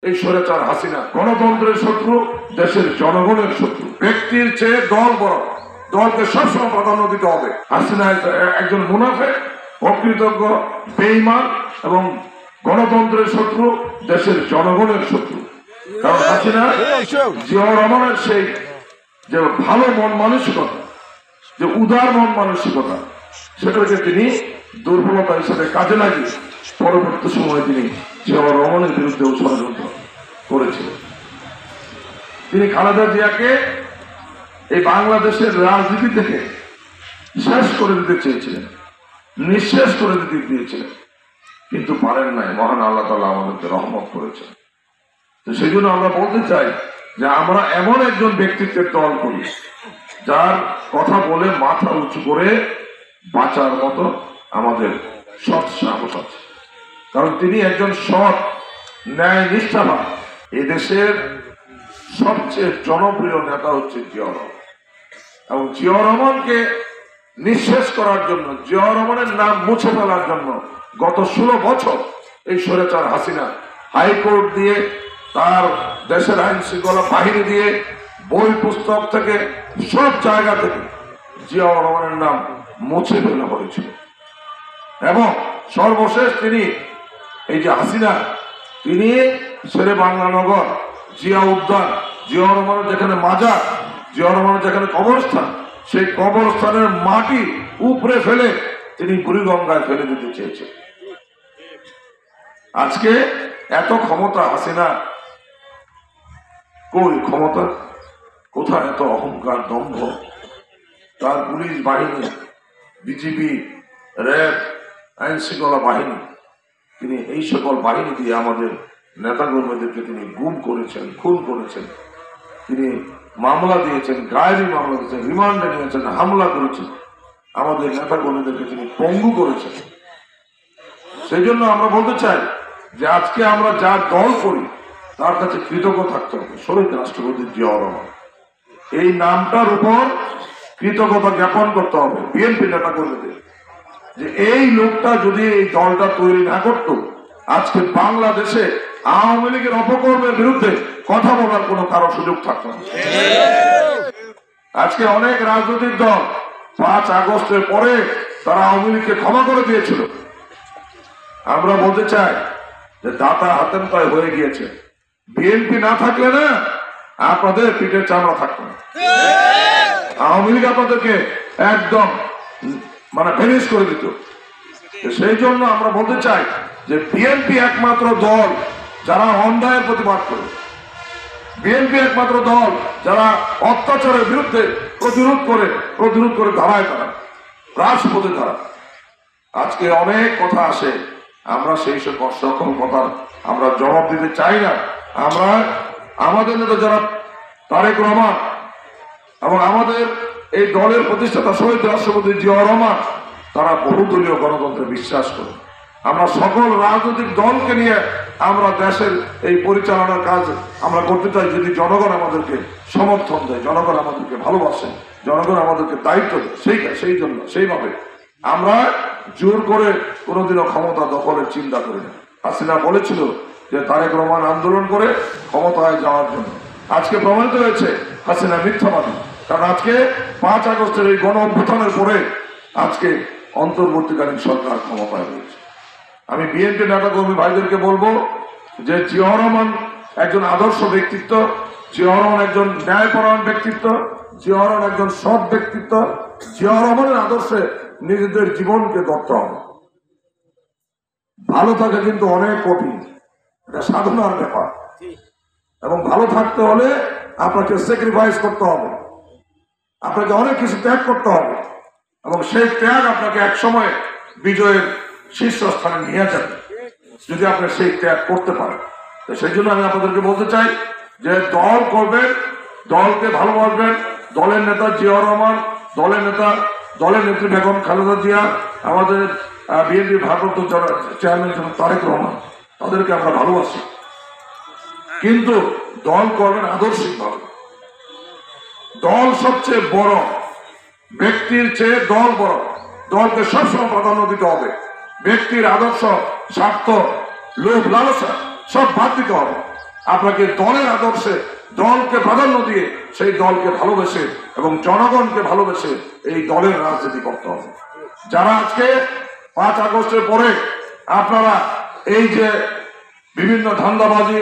এই স্বৈরাচার হাসিনা গণতন্ত্রের শত্রু, দেশের জনগণের শত্রু। ব্যক্তির চেয়ে দল বড়, দলকে সবসময় প্রাধান্য দিতে হবে। হাসিনা একজন মুনাফেক, অকৃতজ্ঞ, বেঈমান এবং গণতন্ত্রের শত্রু, দেশের জনগণের শত্রু। কারণ হাসিনা জিয়াউর রহমানের সেই যে ভালো মন মানসিকতা, যে উদার মন মানসিকতা, সেটাকে তিনি দুর্বলতা হিসেবে কাজে লাগিয়ে পরবর্তী সময়ে তিনি জিয়াউর রহমানের বিরুদ্ধেও ষড়যন্ত্র করেছিলেন। তিনি খালেদা জিয়াকে এই বাংলাদেশের রাজনীতি থেকে শেষ করে দিতে চেয়েছিলেন, নিঃশেষ করে দিতে দিয়েছিলেন, কিন্তু পারেন নাই। মহান আল্লাহ তাআলা আমাদেরকে রহমত করেছেন। তো সেই জন্য আমরা বলতে চাই যে আমরা এমন একজন ব্যক্তিত্বের দল করি যার কথা বলে মাথা উঁচু করে বাঁচার মতো আমাদের সৎ সাহস আছে। কারণ তিনি একজন সৎ, ন্যায় নিষ্ঠাবান। এদেশের সবচেয়ে জনপ্রিয় নেতা হচ্ছে জিয়াউর রহমান, এবং জিয়াউর রহমানকে নিঃশেষ করার জন্য, জিয়াউর রহমানের নাম মুছে ফেলার জন্য গত 16 বছর এই স্বৈরাচার হাসিনা হাইকোর্ট দিয়ে, তার দেশের আইন শৃঙ্খলা বাহিনী দিয়ে, বই পুস্তক থেকে, সব জায়গা থেকে জিয়াউর রহমানের নাম মুছে ফেলা হয়েছিল। এবং সর্বশেষ তিনি এই যে হাসিনা, তিনি শেরে বাংলা নগর, জিয়া উদ্যান, জিয়াউর রহমানের যেখানে মাজার, জিয়াউর রহমানের যেখানে কবরস্থান, সেই কবরস্থানের মাটি উপরে ফেলে তিনি বুড়িগঙ্গায় ফেলে দিতে চেয়েছেন। আজকে এত ক্ষমতা হাসিনা, কই ক্ষমতা, কোথায় এত অহংকার, দম্ভ? তার পুলিশ বাহিনী, বিজিবি, র্যাব, আইন শৃঙ্খলা বাহিনী, তিনি এই সকল বাহিনী দিয়ে আমাদের নেতাকর্মীদেরকে তিনি গুম করেছেন, খুন করেছেন। তিনি মামলা দিয়েছেন, গায়েবী মামলা দিয়েছেন, রিমান্ডে নিয়েছেন, হামলা করেছেন, আমাদের নেতাকর্মীদেরকে তিনি পঙ্গু করেছেন। সেই জন্য আমরা বলতে চাই যে আজকে আমরা যা দল করি তার কাছে কৃতজ্ঞ থাকতে হবে। শহীদ রাষ্ট্রপতি জিয়াউর রহমান, এই নামটার উপর কৃতজ্ঞতা জ্ঞাপন করতে হবে বিএনপি নেতাকর্মীদের, যে এই লোকটা যদি এই দলটা তৈরি না করতো, আজকে বাংলাদেশে আওয়ামী লীগের অপকর্মের বিরুদ্ধে কথা বলার কোনো কারো সুযোগ থাকতো না। আজকে অনেক রাজনৈতিক দল 5 আগস্টের পরে তারা আওয়ামী লীগকে ক্ষমা করে দিয়েছিল। আমরা বলতে চাই যে দাতা হাতেম তাই হয়ে গিয়েছে। বিএনপি না থাকলে না আপনাদের পিঠের চামড়া থাকতো না। আওয়ামী লীগ আপনাদেরকে একদম ভেনিশ করে দিত। সেই জন্য আমরা বলতে চাই যে বিএনপি একমাত্র দল যারা অন্যায়ের প্রতিবাদ করে, বিএনপি একমাত্র দল যারা অত্যাচারের বিরুদ্ধে প্রতিরোধ করে দাঁড়ায়, তারা রাজপথে দাঁড়ায়। আজকে অনেক কথা আসে, আমরা সেই সকল কথা আমরা জবাব দিতে চাই না। আমরা আমাদের নেতা যারা তারেক রহমান এবং আমাদের এই দলের প্রতিষ্ঠাতা শহীদ রাষ্ট্রপতি জিয়াউর রহমান, তারা বহুদলীয় গণতন্ত্রে বিশ্বাস করে। আমরা সকল রাজনৈতিক দলকে নিয়ে আমরা দেশের এই পরিচালনার কাজ আমরা করতে চাই। যদি জনগণ আমাদেরকে সমর্থন দেয়, জনগণ আমাদেরকে ভালোবাসে, জনগণ আমাদেরকে দায়িত্ব দেয়, সেইভাবে আমরা জোর করে কোনোদিনও ক্ষমতা দখলের চিন্তা করি না। হাসিনা বলেছিল যে তারেক রহমান আন্দোলন করে ক্ষমতায় যাওয়ার জন্য। আজকে প্রমাণিত হয়েছে হাসিনা মিথ্যাবাদী। কারণ আজকে 5 আগস্টের এই গণ অভ্যুত্থানের পরে আজকে অন্তর্বর্তীকালীন সরকার ক্ষমতায় রয়েছে। আমি বিএনপি নেতাকর্মী ভাইদেরকে বলবো যে জিয়াউর রহমান একজন আদর্শ ব্যক্তিত্ব, জিয়াউর রহমান একজন ন্যায়পরায়ণ ব্যক্তিত্ব, জিয়াউর রহমান একজন সৎ ব্যক্তিত্ব। জিয়াউর রহমানের আদর্শে নিজেদের জীবনকে গড়তে হবে। ভালো থাকা কিন্তু অনেক কঠিন, এটা সাধনার ব্যাপার, এবং ভালো থাকতে হলে আপনাকে স্যাক্রিফাইস করতে হবে, আপনাকে অনেক কিছু ত্যাগ করতে হবে, এবং সেই ত্যাগ আপনাকে এক সময় বিজয়ের শীর্ষস্থানে নিয়ে যাবে যদি আপনি সেই ত্যাগ করতে পারেন। তো সেই জন্য আমি আপনাদেরকে বলতে চাই যে দল করবেন, দলকে ভালোবাসবেন। দলের নেতা জিয়াউর রহমান, দলের নেত্রী বেগম খালেদা জিয়া, আমাদের বিএনপির ভারপ্রাপ্ত চেয়ারম্যান তারেক রহমান, তাদেরকে আমরা ভালোবাসি, কিন্তু দল করবেন আদর্শিকভাবে। দল সবচেয়ে বড়, ব্যক্তির চেয়ে দল বড়। দলকে সবসময় প্রাধান্য দিতে হবে। ব্যক্তির আদর্শ, স্বার্থ, লোভ, লালসা সব বাদ দিতে হবে। আপনাকে দলের আদর্শে, দলকে প্রাধান্য দিয়ে সেই দলকে ভালোবেসে এবং জনগণকে ভালোবেসে এই দলের রাজনীতি করতে হবে। যারা আজকে 5 আগস্টের পরে আপনারা এই যে বিভিন্ন ধান্দাবাজি